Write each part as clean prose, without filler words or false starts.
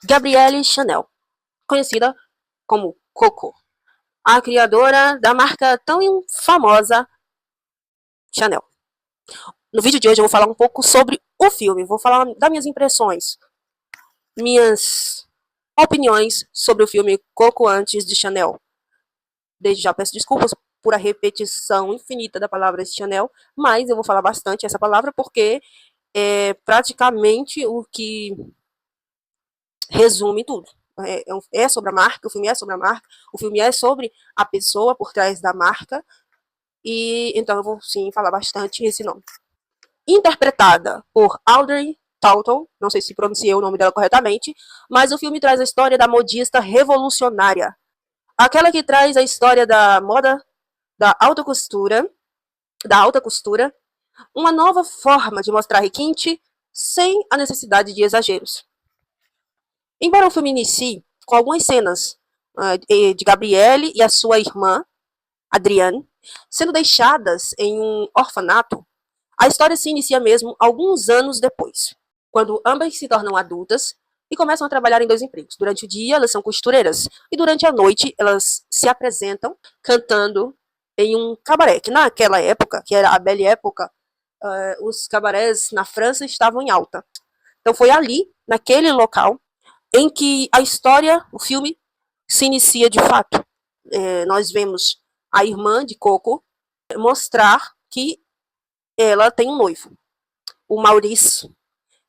Gabrielle Chanel, conhecida como Coco, a criadora da marca tão famosa Chanel. No vídeo de hoje eu vou falar um pouco sobre o filme, vou falar das minhas impressões, minhas opiniões sobre o filme Coco antes de Chanel. Desde já peço desculpas por a repetição infinita da palavra Chanel, mas eu vou falar bastante essa palavra porque é praticamente o que resume tudo. É sobre a marca, o filme é sobre a marca, o filme é sobre a pessoa por trás da marca, e então eu vou sim falar bastante esse nome. Interpretada por Audrey Tautou, não sei se pronunciei o nome dela corretamente, mas o filme traz a história da modista revolucionária, aquela que traz a história da moda da alta costura, uma nova forma de mostrar requinte sem a necessidade de exageros. Embora o filme inicie com algumas cenas de Gabrielle e a sua irmã, Adriane, sendo deixadas em um orfanato, a história se inicia mesmo alguns anos depois, quando ambas se tornam adultas e começam a trabalhar em dois empregos. Durante o dia, elas são costureiras, e durante a noite, elas se apresentam cantando em um cabaré, que naquela época, que era a Belle Época, os cabarés na França estavam em alta. Então foi ali, naquele local, em que a história, o filme, se inicia de fato. Nós vemos a irmã de Coco mostrar que ela tem um noivo, o Maurice.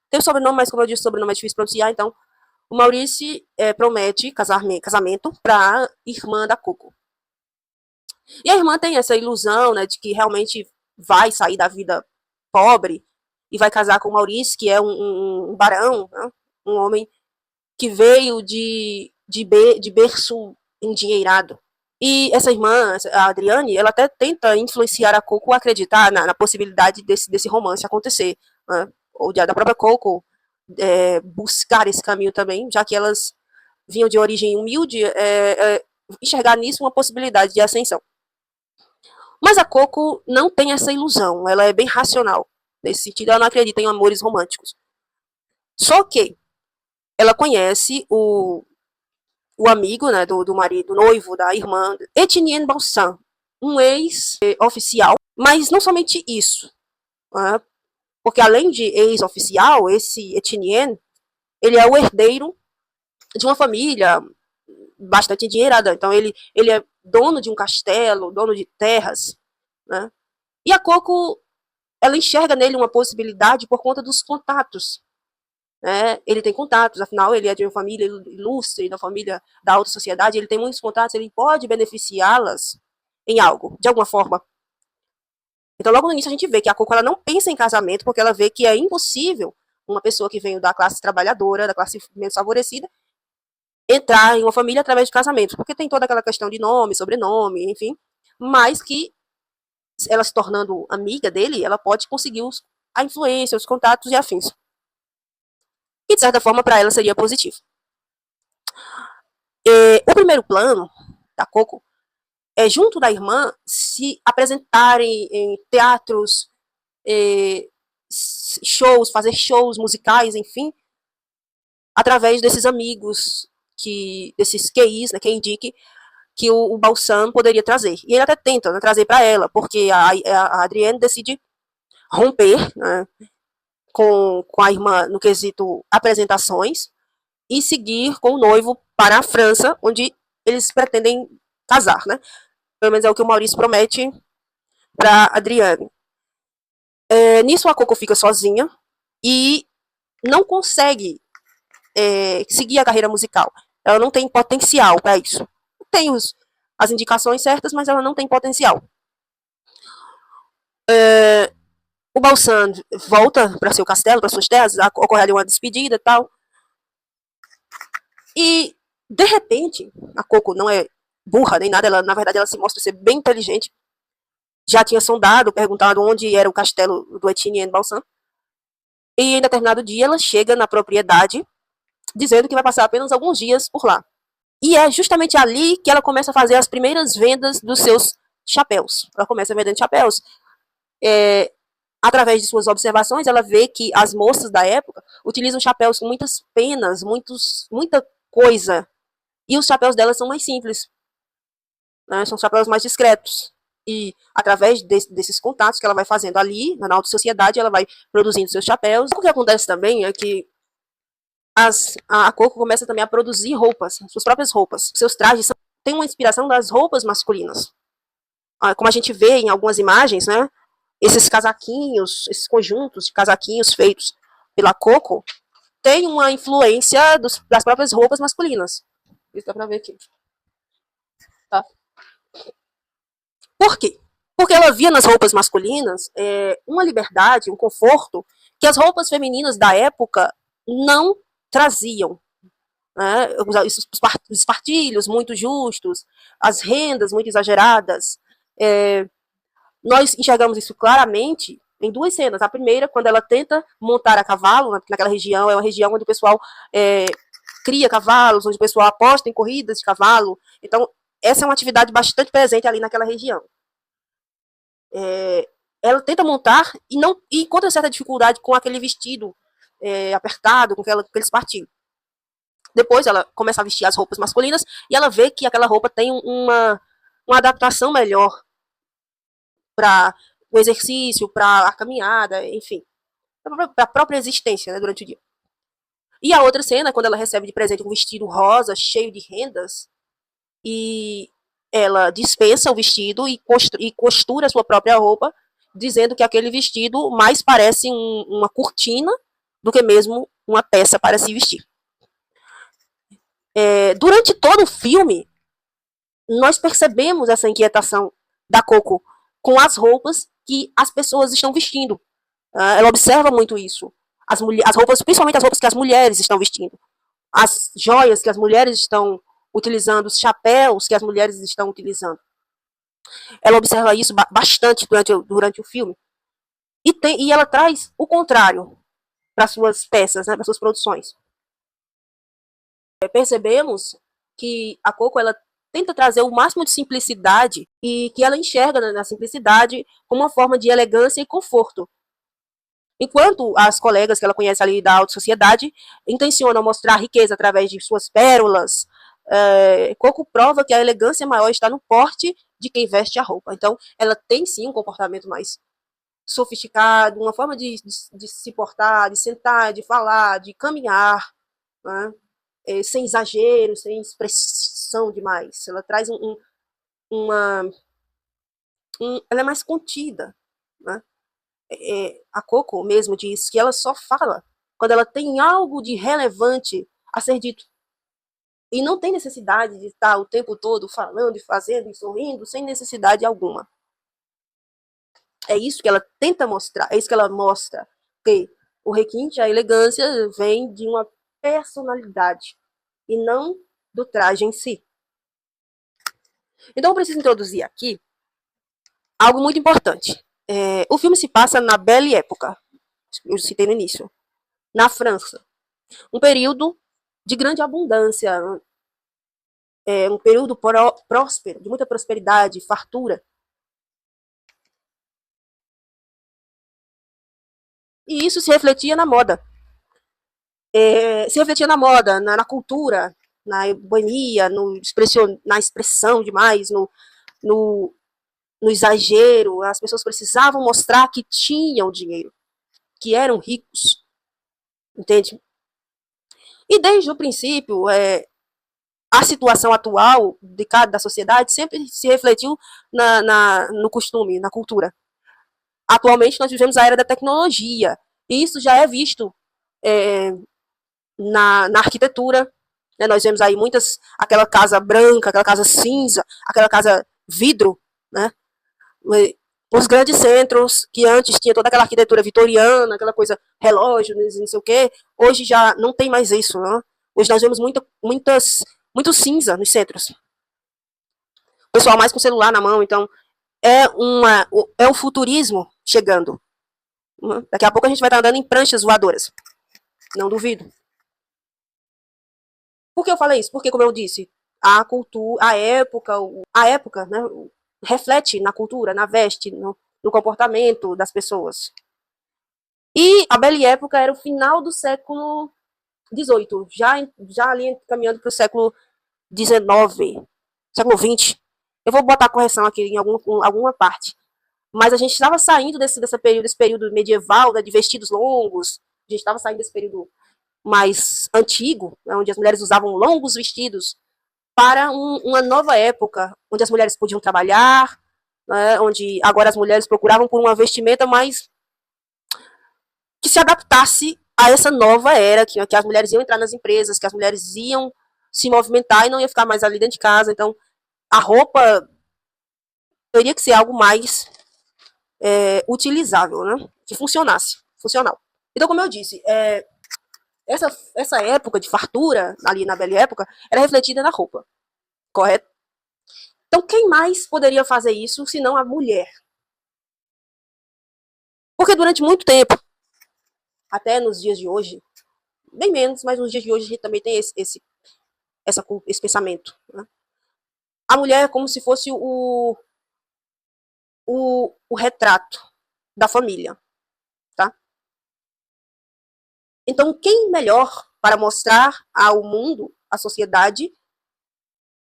Tem o sobrenome, mas como eu disse, o sobrenome é difícil pronunciar, então o Maurice promete casamento para a irmã da Coco. E a irmã tem essa ilusão, né, de que realmente vai sair da vida pobre e vai casar com o Maurice, que é um barão, né, um homem que veio de berço endinheirado. E essa irmã, a Adriane, ela até tenta influenciar a Coco a acreditar na possibilidade desse romance acontecer, né? Ou da própria Coco buscar esse caminho também, já que elas vinham de origem humilde, enxergar nisso uma possibilidade de ascensão. Mas a Coco não tem essa ilusão, ela é bem racional. Nesse sentido, ela não acredita em amores românticos. Só que ela conhece o amigo, né, do marido, noivo da irmã, Etienne Balsan, um ex-oficial, mas não somente isso, né, porque além de ex-oficial, esse Etienne, ele é o herdeiro de uma família bastante endinheirada, então ele é dono de um castelo, dono de terras, né, e a Coco, ela enxerga nele uma possibilidade por conta dos contatos. Ele tem contatos, afinal, ele é de uma família ilustre, da família da alta sociedade, ele tem muitos contatos, ele pode beneficiá-las em algo, de alguma forma. Então, logo no início, a gente vê que a Coco ela não pensa em casamento, porque ela vê que é impossível uma pessoa que vem da classe trabalhadora, da classe menos favorecida, entrar em uma família através de casamento, porque tem toda aquela questão de nome, sobrenome, enfim, mas que ela se tornando amiga dele, ela pode conseguir a influência, os contatos e afins. E, de certa forma, para ela seria positivo. O primeiro plano da Coco é, junto da irmã, se apresentarem em teatros, shows, fazer shows musicais, enfim, através desses amigos, desses QIs, né, quem indique, que o Balsam poderia trazer. E ele até tenta, né, trazer para ela, porque a Adrienne decide romper, né, com a irmã no quesito apresentações e seguir com o noivo para a França, onde eles pretendem casar, né? Pelo menos é o que o Maurício promete para Adriane. Nisso a Coco fica sozinha e não consegue seguir a carreira musical. Ela não tem potencial para isso. Tem as indicações certas, mas ela não tem potencial. O Balsan volta para seu castelo, para suas terras, ocorre ali uma despedida e tal. E, de repente, a Coco não é burra nem nada, na verdade, ela se mostra ser bem inteligente. Já tinha sondado, perguntado onde era o castelo do Etienne Balsan. E em determinado dia ela chega na propriedade, dizendo que vai passar apenas alguns dias por lá. E é justamente ali que ela começa a fazer as primeiras vendas dos seus chapéus. Ela começa vendendo chapéus. através de suas observações, ela vê que as moças da época utilizam chapéus com muitas penas, muita coisa. E os chapéus delas são mais simples, né? São chapéus mais discretos. E através desses contatos que ela vai fazendo ali, na alta sociedade, ela vai produzindo seus chapéus. O que acontece também é que a Coco começa também a produzir roupas, suas próprias roupas. Seus trajes têm uma inspiração das roupas masculinas. Como a gente vê em algumas imagens, né? Esses casaquinhos, esses conjuntos de casaquinhos feitos pela Coco, tem uma influência das próprias roupas masculinas. Isso dá pra ver aqui. Tá? Por quê? Porque ela via nas roupas masculinas uma liberdade, um conforto que as roupas femininas da época não traziam. Né? Os partilhos muito justos, as rendas muito exageradas. Nós enxergamos isso claramente em duas cenas. A primeira, quando ela tenta montar a cavalo, naquela região, é uma região onde o pessoal cria cavalos, onde o pessoal aposta em corridas de cavalo. Então, essa é uma atividade bastante presente ali naquela região. Ela tenta montar e encontra certa dificuldade com aquele vestido apertado, com aqueles partilhos. Depois ela começa a vestir as roupas masculinas e ela vê que aquela roupa tem uma adaptação melhor para o exercício, para a caminhada, enfim, para a própria existência, né, durante o dia. E a outra cena, quando ela recebe de presente um vestido rosa, cheio de rendas, e ela dispensa o vestido e costura a sua própria roupa, dizendo que aquele vestido mais parece uma cortina do que mesmo uma peça para se vestir. Durante todo o filme, nós percebemos essa inquietação da Coco com as roupas que as pessoas estão vestindo. Ela observa muito isso. As roupas, principalmente as roupas que as mulheres estão vestindo. As joias que as mulheres estão utilizando, os chapéus que as mulheres estão utilizando. Ela observa isso bastante durante o filme. E ela traz o contrário para suas peças, né, para suas produções. Percebemos que a Coco ela tenta trazer o máximo de simplicidade e que ela enxerga na simplicidade como uma forma de elegância e conforto. Enquanto as colegas que ela conhece ali da alta sociedade intencionam mostrar a riqueza através de suas pérolas, Coco prova que a elegância maior está no porte de quem veste a roupa. Então, ela tem sim um comportamento mais sofisticado, uma forma de se portar, de sentar, de falar, de caminhar, né? Sem exagero, sem expressão demais. Ela traz ela é mais contida, né? A Coco mesmo diz que ela só fala quando ela tem algo de relevante a ser dito. E não tem necessidade de estar o tempo todo falando e fazendo e sorrindo sem necessidade alguma. É isso que ela tenta mostrar, é isso que ela mostra, que o requinte, a elegância, vem de uma personalidade e não do traje em si. Então eu preciso introduzir aqui algo muito importante. O filme se passa na Belle Époque, eu citei no início, na França. Um período de grande abundância, um período próspero, de muita prosperidade, fartura. E isso se refletia na moda. Se refletia na moda, na cultura, na boemia, na expressão demais, no, no exagero. As pessoas precisavam mostrar que tinham dinheiro, que eram ricos. Entende? E desde o princípio, a situação atual da sociedade sempre se refletiu no costume, na cultura. Atualmente, nós vivemos a era da tecnologia, e isso já é visto na arquitetura. Né? Nós vemos aí aquela casa branca, aquela casa cinza, aquela casa vidro, né? Os grandes centros, que antes tinha toda aquela arquitetura vitoriana, aquela coisa, relógio, não sei o quê, hoje já não tem mais isso. Né? Hoje nós vemos muito cinza nos centros. O pessoal mais com o celular na mão, então é um futurismo chegando. Daqui a pouco a gente vai estar andando em pranchas voadoras. Não duvido. Por que eu falei isso? Porque, como eu disse, a cultura, a época, né, reflete na cultura, na veste, no comportamento das pessoas. E a Belle Época era o final do século XVIII, já ali caminhando para o século XIX, século XX. Eu vou botar a correção aqui em alguma parte. Mas a gente estava saindo desse período medieval, né, de vestidos longos, a gente estava saindo desse período mais antigo, né, onde as mulheres usavam longos vestidos, para uma nova época, onde as mulheres podiam trabalhar, né, onde agora as mulheres procuravam por uma vestimenta mais que se adaptasse a essa nova era, que as mulheres iam entrar nas empresas, que as mulheres iam se movimentar e não ia ficar mais ali dentro de casa. Então, a roupa teria que ser algo mais utilizável, né? Que funcionasse, funcional. Então, como eu disse, essa época de fartura, ali na Belle Época, era refletida na roupa, correto? Então, quem mais poderia fazer isso senão a mulher? Porque durante muito tempo, até nos dias de hoje, bem menos, mas nos dias de hoje a gente também tem esse pensamento. Né? A mulher é como se fosse o retrato da família, tá? Então, quem melhor para mostrar ao mundo, à sociedade,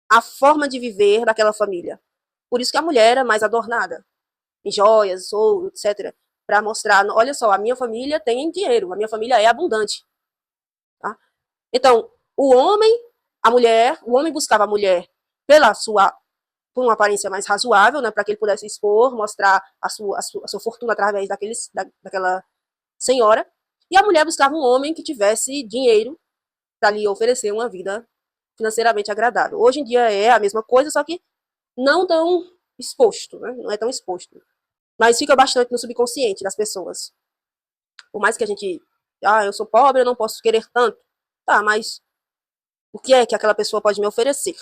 a forma de viver daquela família? Por isso que a mulher é mais adornada, em joias, ouro, etc. Para mostrar, olha só, a minha família tem dinheiro, a minha família é abundante. Tá? Então, o homem buscava a mulher pela sua por uma aparência mais razoável, né, para que ele pudesse expor, mostrar a sua fortuna através daquela senhora. E a mulher buscava um homem que tivesse dinheiro para lhe oferecer uma vida financeiramente agradável. Hoje em dia é a mesma coisa, só que não tão exposto, né? Não é tão exposto. Mas fica bastante no subconsciente das pessoas. Por mais que a gente, eu sou pobre, eu não posso querer tanto. Tá, mas o que é que aquela pessoa pode me oferecer?